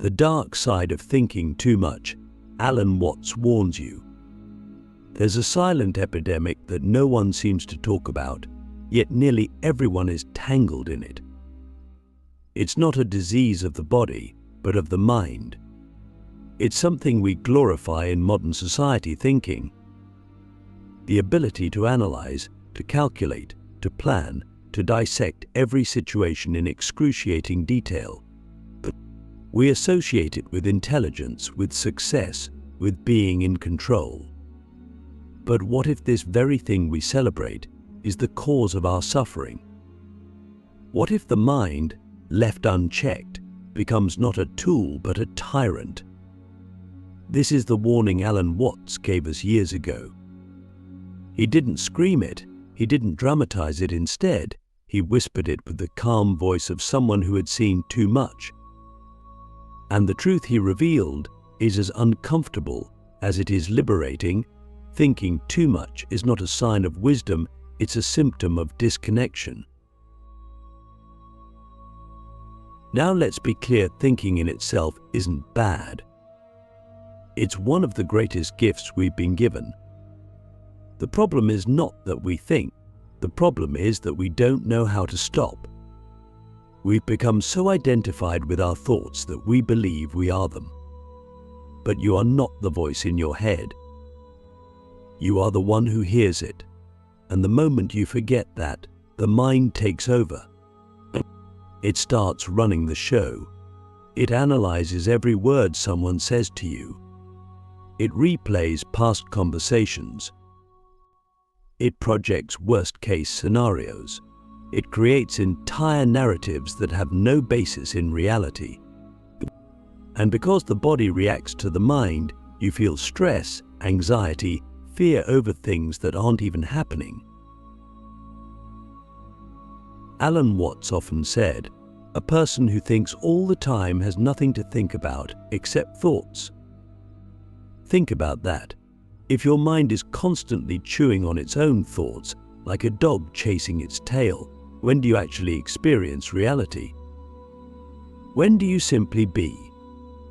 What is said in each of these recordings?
The dark side of thinking too much, Alan Watts warns you. There's a silent epidemic that no one seems to talk about, yet nearly everyone is tangled in it. It's not a disease of the body, but of the mind. It's something we glorify in modern society thinking. The ability to analyze, to calculate, to plan, to dissect every situation in excruciating detail. We associate it with intelligence, with success, with being in control. But what if this very thing we celebrate is the cause of our suffering? What if the mind, left unchecked, becomes not a tool but a tyrant? This is the warning Alan Watts gave us years ago. He didn't scream it, he didn't dramatize it. Instead, he whispered it with the calm voice of someone who had seen too much. And the truth he revealed is as uncomfortable as it is liberating. Thinking too much is not a sign of wisdom, it's a symptom of disconnection. Now let's be clear, thinking in itself isn't bad. It's one of the greatest gifts we've been given. The problem is not that we think, the problem is that we don't know how to stop. We've become so identified with our thoughts that we believe we are them. But you are not the voice in your head. You are the one who hears it. And the moment you forget that, the mind takes over. It starts running the show. It analyzes every word someone says to you. It replays past conversations. It projects worst-case scenarios. It creates entire narratives that have no basis in reality. And because the body reacts to the mind, you feel stress, anxiety, fear over things that aren't even happening. Alan Watts often said, "A person who thinks all the time has nothing to think about except thoughts." Think about that. If your mind is constantly chewing on its own thoughts, like a dog chasing its tail, when do you actually experience reality? When do you simply be?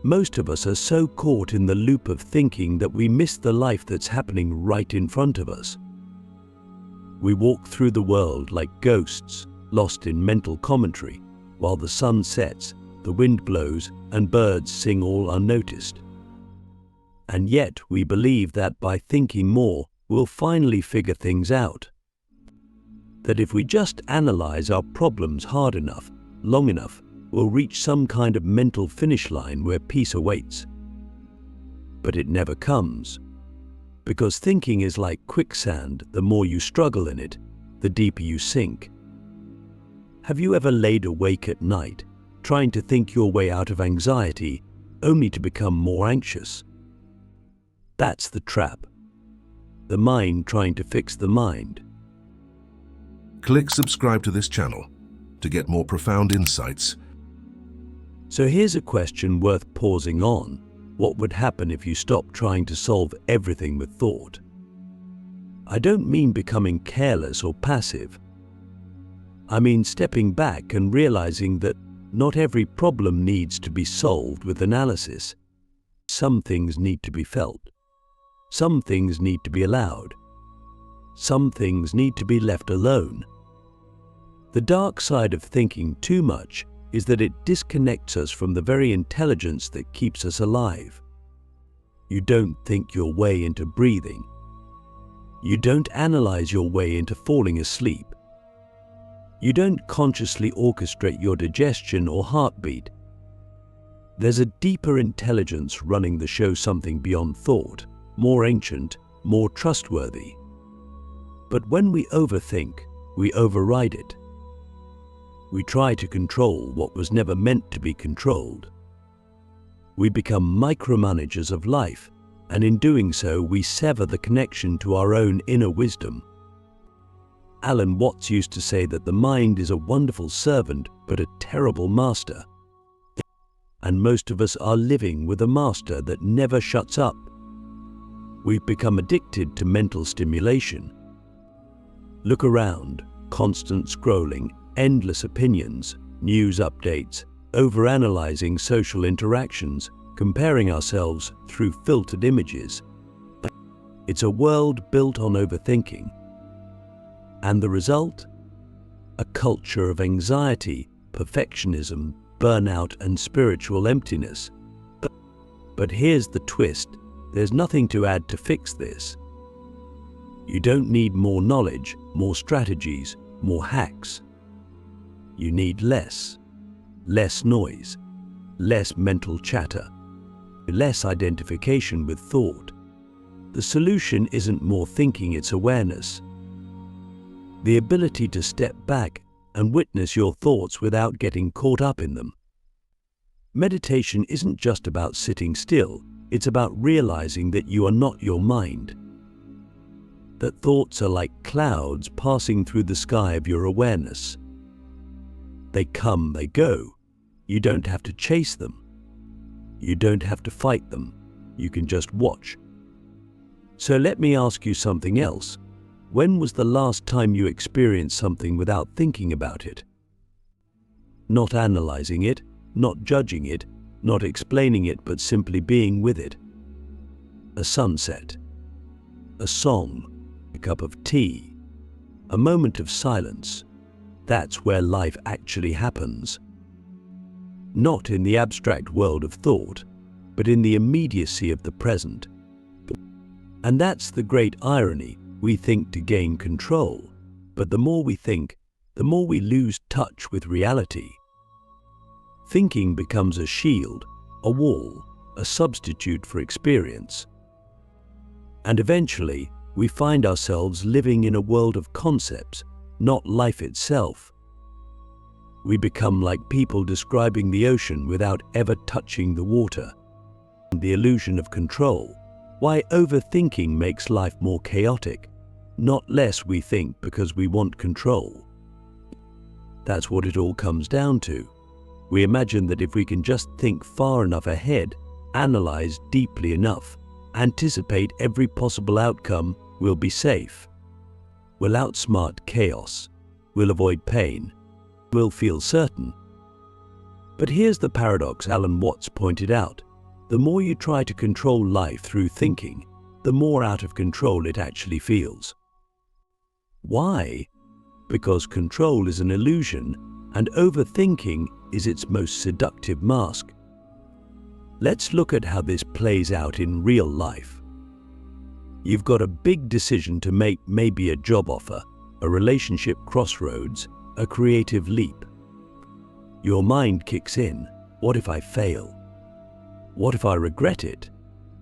Most of us are so caught in the loop of thinking that we miss the life that's happening right in front of us. We walk through the world like ghosts, lost in mental commentary, while the sun sets, the wind blows, and birds sing all unnoticed. And yet we believe that by thinking more, we'll finally figure things out. That if we just analyze our problems hard enough, long enough, we'll reach some kind of mental finish line where peace awaits. But it never comes. Because thinking is like quicksand, the more you struggle in it, the deeper you sink. Have you ever laid awake at night, trying to think your way out of anxiety, only to become more anxious? That's the trap. The mind trying to fix the mind. Click subscribe to this channel to get more profound insights. So here's a question worth pausing on. What would happen if you stopped trying to solve everything with thought? I don't mean becoming careless or passive. I mean stepping back and realizing that not every problem needs to be solved with analysis. Some things need to be felt. Some things need to be allowed. Some things need to be left alone. The dark side of thinking too much is that it disconnects us from the very intelligence that keeps us alive. You don't think your way into breathing. You don't analyze your way into falling asleep. You don't consciously orchestrate your digestion or heartbeat. There's a deeper intelligence running the show, something beyond thought, more ancient, more trustworthy. But when we overthink, we override it. We try to control what was never meant to be controlled. We become micromanagers of life, and in doing so, we sever the connection to our own inner wisdom. Alan Watts used to say that the mind is a wonderful servant, but a terrible master. And most of us are living with a master that never shuts up. We've become addicted to mental stimulation. Look around, constant scrolling, endless opinions, news updates, overanalyzing social interactions, comparing ourselves through filtered images. It's a world built on overthinking. And the result? A culture of anxiety, perfectionism, burnout, and spiritual emptiness. But here's the twist: there's nothing to add to fix this. You don't need more knowledge, more strategies, more hacks. You need less noise, less mental chatter, less identification with thought. The solution isn't more thinking, it's awareness. The ability to step back and witness your thoughts without getting caught up in them. Meditation isn't just about sitting still, it's about realizing that you are not your mind. That thoughts are like clouds passing through the sky of your awareness. They come, they go. You don't have to chase them. You don't have to fight them. You can just watch. So let me ask you something else. When was the last time you experienced something without thinking about it? Not analyzing it, not judging it, not explaining it, but simply being with it. A sunset, a song, a cup of tea, a moment of silence. That's where life actually happens. Not in the abstract world of thought, but in the immediacy of the present. And that's the great irony. We think to gain control, but the more we think, the more we lose touch with reality. Thinking becomes a shield, a wall, a substitute for experience. And eventually, we find ourselves living in a world of concepts, not life itself. We become like people describing the ocean without ever touching the water. The illusion of control. Why overthinking makes life more chaotic. Not less. We think because we want control. That's what it all comes down to. We imagine that if we can just think far enough ahead, analyze deeply enough, anticipate every possible outcome, we'll be safe. We'll outsmart chaos. We'll avoid pain. We'll feel certain. But here's the paradox Alan Watts pointed out. The more you try to control life through thinking, the more out of control it actually feels. Why? Because control is an illusion, and overthinking is its most seductive mask. Let's look at how this plays out in real life. You've got a big decision to make, maybe a job offer, a relationship crossroads, a creative leap. Your mind kicks in. What if I fail? What if I regret it?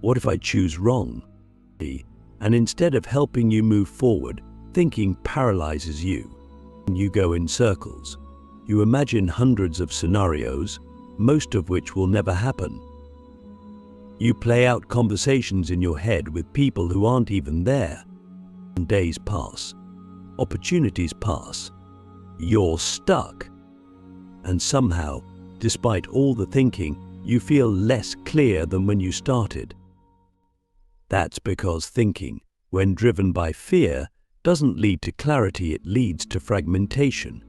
What if I choose wrong? And instead of helping you move forward, thinking paralyzes you. You go in circles. You imagine hundreds of scenarios, most of which will never happen. You play out conversations in your head with people who aren't even there. Days pass. Opportunities pass. You're stuck. And somehow, despite all the thinking, you feel less clear than when you started. That's because thinking, when driven by fear, doesn't lead to clarity, it leads to fragmentation.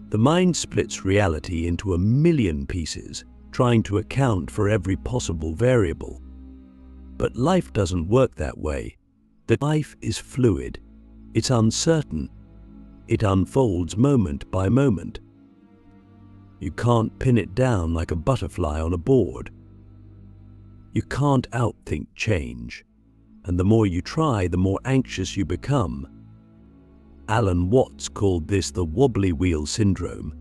The mind splits reality into a million pieces, trying to account for every possible variable. But life doesn't work that way. Life is fluid. It's uncertain. It unfolds moment by moment. You can't pin it down like a butterfly on a board. You can't outthink change. And the more you try, the more anxious you become. Alan Watts called this the wobbly wheel syndrome.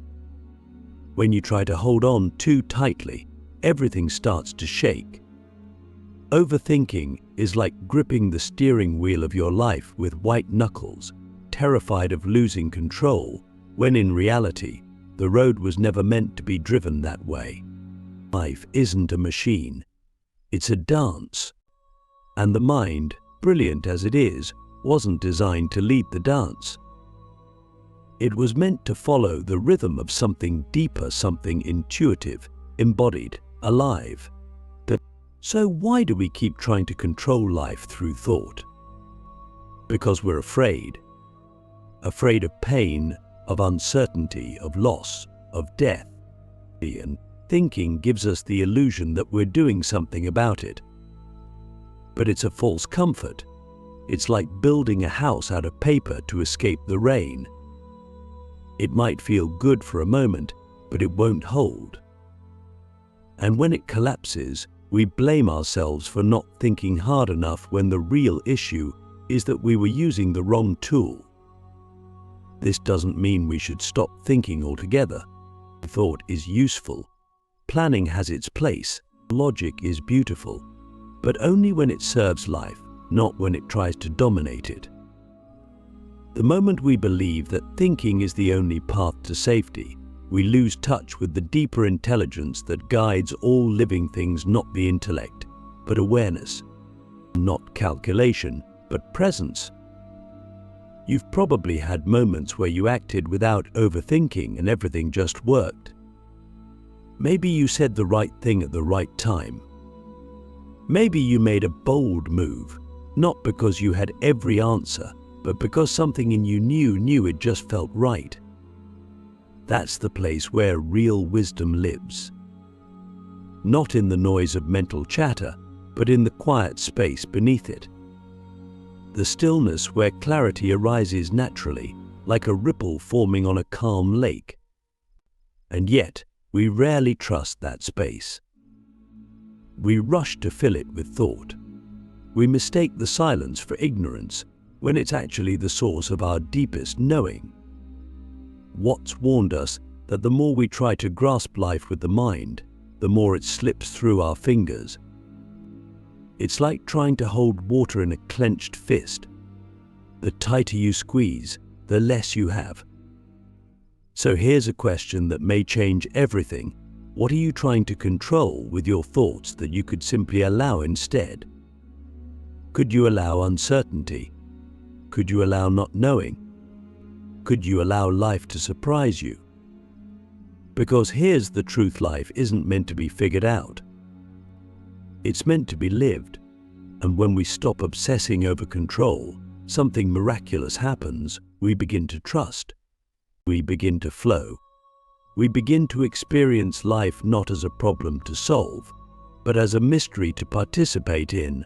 When you try to hold on too tightly, everything starts to shake. Overthinking is like gripping the steering wheel of your life with white knuckles, terrified of losing control, when in reality, the road was never meant to be driven that way. Life isn't a machine. It's a dance. And the mind, brilliant as it is, wasn't designed to lead the dance. It was meant to follow the rhythm of something deeper, something intuitive, embodied, alive. So why do we keep trying to control life through thought? Because we're afraid. Afraid of pain, of uncertainty, of loss, of death. And thinking gives us the illusion that we're doing something about it. But it's a false comfort. It's like building a house out of paper to escape the rain. It might feel good for a moment, but it won't hold. And when it collapses, we blame ourselves for not thinking hard enough when the real issue is that we were using the wrong tool. This doesn't mean we should stop thinking altogether. Thought is useful. Planning has its place. Logic is beautiful, but only when it serves life, not when it tries to dominate it. The moment we believe that thinking is the only path to safety, we lose touch with the deeper intelligence that guides all living things, not the intellect, but awareness, not calculation, but presence. You've probably had moments where you acted without overthinking and everything just worked. Maybe you said the right thing at the right time. Maybe you made a bold move, not because you had every answer, but because something in you knew it just felt right. That's the place where real wisdom lives. Not in the noise of mental chatter, but in the quiet space beneath it. The stillness where clarity arises naturally, like a ripple forming on a calm lake. And yet, we rarely trust that space. We rush to fill it with thought. We mistake the silence for ignorance, when it's actually the source of our deepest knowing. Watts warned us that the more we try to grasp life with the mind, the more it slips through our fingers. It's like trying to hold water in a clenched fist. The tighter you squeeze, the less you have. So here's a question that may change everything. What are you trying to control with your thoughts that you could simply allow instead? Could you allow uncertainty? Could you allow not knowing? Could you allow life to surprise you? Because here's the truth: life isn't meant to be figured out. It's meant to be lived. And when we stop obsessing over control, something miraculous happens. We begin to trust. We begin to flow. We begin to experience life not as a problem to solve, but as a mystery to participate in.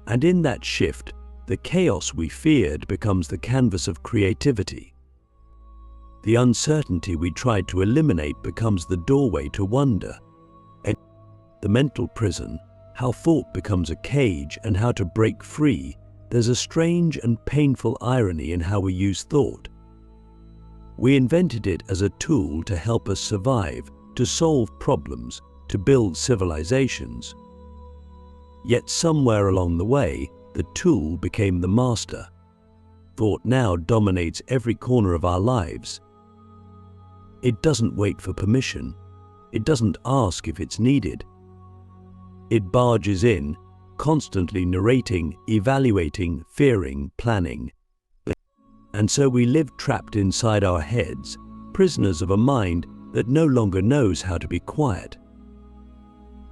And in that shift, the chaos we feared becomes the canvas of creativity. The uncertainty we tried to eliminate becomes the doorway to wonder. And the mental prison, how thought becomes a cage and how to break free, there's a strange and painful irony in how we use thought. We invented it as a tool to help us survive, to solve problems, to build civilizations. Yet somewhere along the way, the tool became the master. Thought now dominates every corner of our lives. It doesn't wait for permission. It doesn't ask if it's needed. It barges in, constantly narrating, evaluating, fearing, planning. And so we live trapped inside our heads, prisoners of a mind that no longer knows how to be quiet.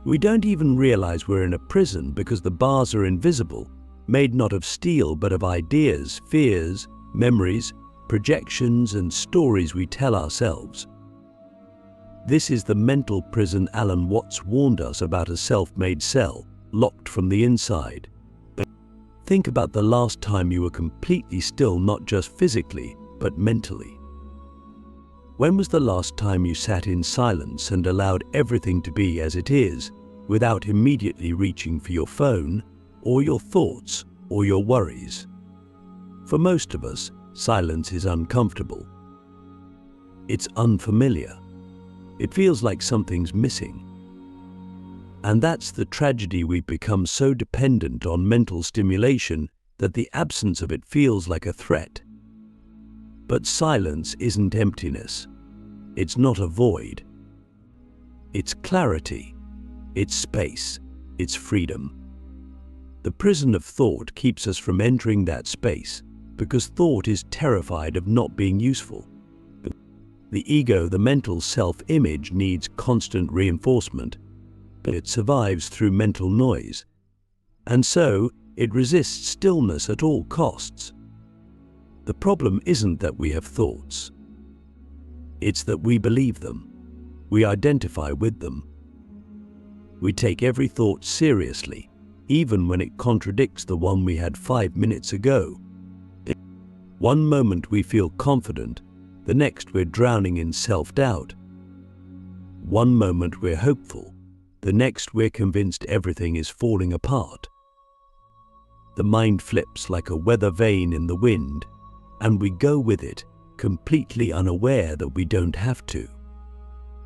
We don't even realize we're in a prison because the bars are invisible, made not of steel but of ideas, fears, memories, projections, and stories we tell ourselves. This is the mental prison Alan Watts warned us about: a self-made cell, locked from the inside. Think about the last time you were completely still, not just physically, but mentally. When was the last time you sat in silence and allowed everything to be as it is, without immediately reaching for your phone, or your thoughts, or your worries? For most of us, silence is uncomfortable. It's unfamiliar. It feels like something's missing. And that's the tragedy: we've become so dependent on mental stimulation that the absence of it feels like a threat. But silence isn't emptiness. It's not a void. It's clarity. It's space. It's freedom. The prison of thought keeps us from entering that space because thought is terrified of not being useful. The ego, the mental self-image, needs constant reinforcement. It survives through mental noise, and so it resists stillness at all costs. The problem isn't that we have thoughts. It's that we believe them. We identify with them. We take every thought seriously, even when it contradicts the one we had 5 minutes ago. One moment we feel confident, the next we're drowning in self-doubt. One moment we're hopeful, the next we're convinced everything is falling apart. The mind flips like a weather vane in the wind, and we go with it, completely unaware that we don't have to.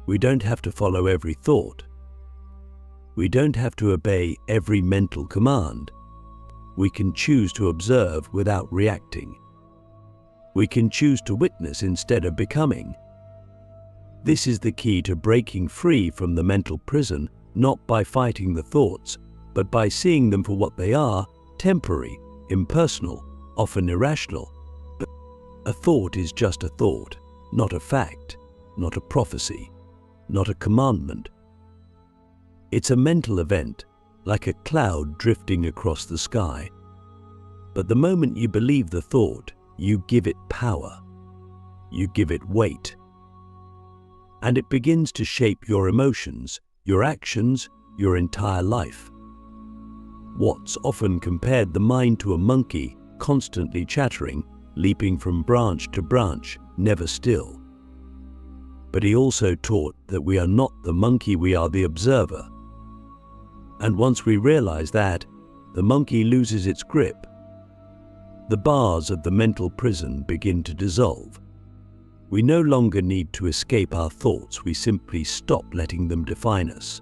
We don't have to follow every thought. We don't have to obey every mental command. We can choose to observe without reacting. We can choose to witness instead of becoming. This is the key to breaking free from the mental prison, not by fighting the thoughts, but by seeing them for what they are: temporary, impersonal, often irrational. A thought is just a thought, not a fact, not a prophecy, not a commandment. It's a mental event, like a cloud drifting across the sky. But the moment you believe the thought, you give it power. You give it weight. And it begins to shape your emotions, your actions, your entire life. Watts often compared the mind to a monkey, constantly chattering, leaping from branch to branch, never still. But he also taught that we are not the monkey, we are the observer. And once we realize that, the monkey loses its grip. The bars of the mental prison begin to dissolve. We no longer need to escape our thoughts, we simply stop letting them define us.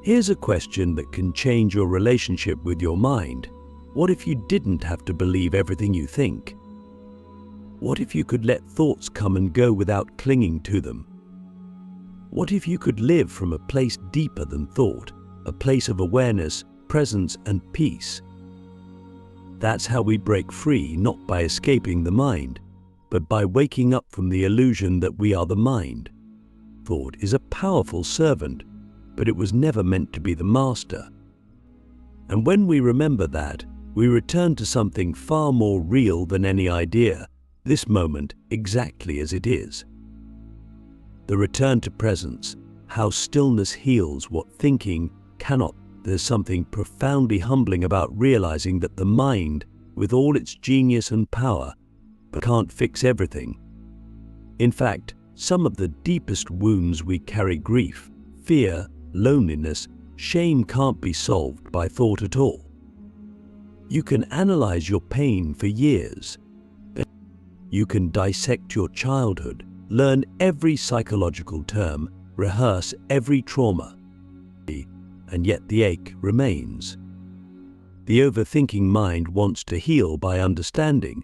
Here's a question that can change your relationship with your mind. What if you didn't have to believe everything you think? What if you could let thoughts come and go without clinging to them? What if you could live from a place deeper than thought, a place of awareness, presence, and peace? That's how we break free, not by escaping the mind, but by waking up from the illusion that we are the mind. Thought is a powerful servant, but it was never meant to be the master. And when we remember that, we return to something far more real than any idea, this moment exactly as it is. The return to presence, how stillness heals what thinking cannot. There's something profoundly humbling about realizing that the mind, with all its genius and power, can't fix everything. In fact, some of the deepest wounds we carry, grief, fear, loneliness, shame, can't be solved by thought at all. You can analyze your pain for years. You can dissect your childhood, learn every psychological term, rehearse every trauma, and yet the ache remains. The overthinking mind wants to heal by understanding,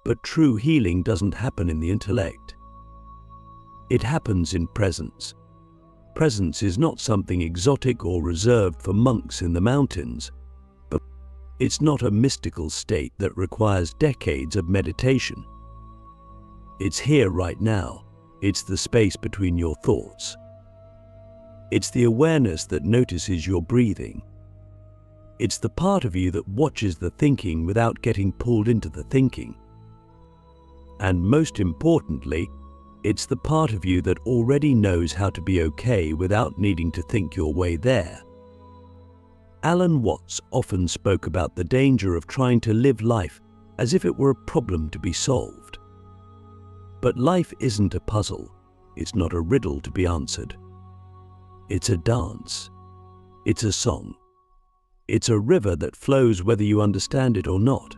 but true healing doesn't happen in the intellect. It happens in presence. Presence is not something exotic or reserved for monks in the mountains, but it's not a mystical state that requires decades of meditation. It's here right now. It's the space between your thoughts. It's the awareness that notices your breathing. It's the part of you that watches the thinking without getting pulled into the thinking. And most importantly, it's the part of you that already knows how to be okay without needing to think your way there. Alan Watts often spoke about the danger of trying to live life as if it were a problem to be solved. But life isn't a puzzle. It's not a riddle to be answered. It's a dance. It's a song. It's a river that flows whether you understand it or not.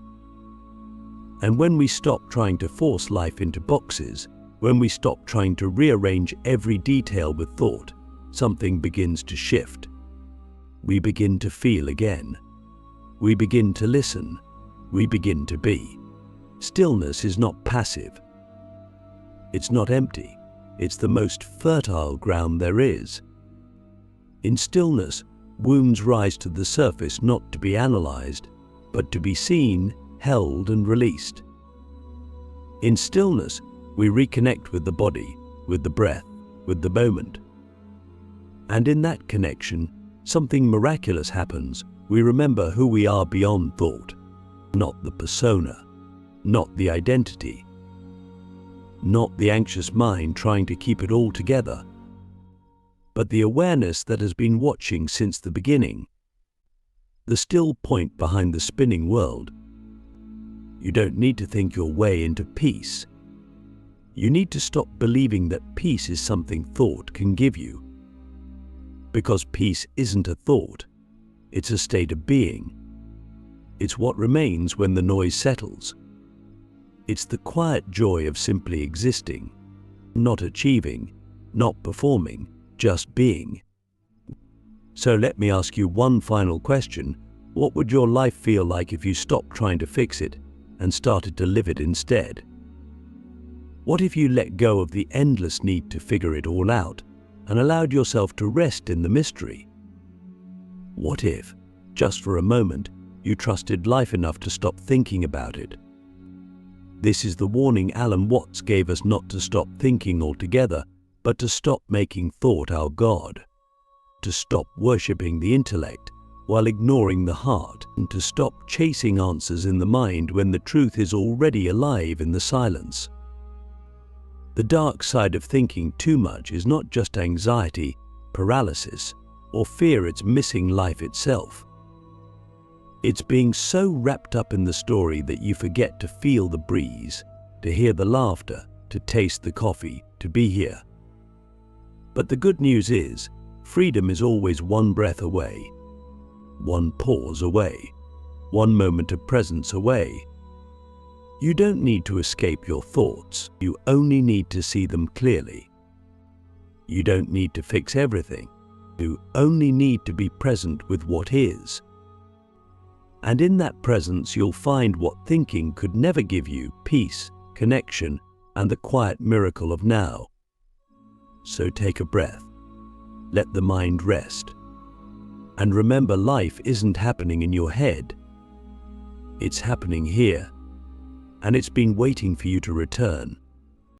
And when we stop trying to force life into boxes, when we stop trying to rearrange every detail with thought, something begins to shift. We begin to feel again. We begin to listen. We begin to be. Stillness is not passive. It's not empty. It's the most fertile ground there is. In stillness, wounds rise to the surface not to be analyzed, but to be seen, held, and released. In stillness, we reconnect with the body, with the breath, with the moment. And in that connection, something miraculous happens. We remember who we are beyond thought, not the persona, not the identity, not the anxious mind trying to keep it all together, but the awareness that has been watching since the beginning. The still point behind the spinning world. You don't need to think your way into peace. You need to stop believing that peace is something thought can give you. Because peace isn't a thought, it's a state of being. It's what remains when the noise settles. It's the quiet joy of simply existing, not achieving, not performing, just being. So let me ask you one final question. What would your life feel like if you stopped trying to fix it and started to live it instead? What if you let go of the endless need to figure it all out and allowed yourself to rest in the mystery? What if, just for a moment, you trusted life enough to stop thinking about it? This is the warning Alan Watts gave us, not to stop thinking altogether, but to stop making thought our God, to stop worshipping the intellect while ignoring the heart, and to stop chasing answers in the mind when the truth is already alive in the silence. The dark side of thinking too much is not just anxiety, paralysis, or fear, it's missing life itself. It's being so wrapped up in the story that you forget to feel the breeze, to hear the laughter, to taste the coffee, to be here. But the good news is, freedom is always one breath away, one pause away, one moment of presence away. You don't need to escape your thoughts, you only need to see them clearly. You don't need to fix everything, you only need to be present with what is. And in that presence you'll find what thinking could never give you: peace, connection, and the quiet miracle of now. So take a breath, let the mind rest, and remember, life isn't happening in your head. It's happening here, and it's been waiting for you to return.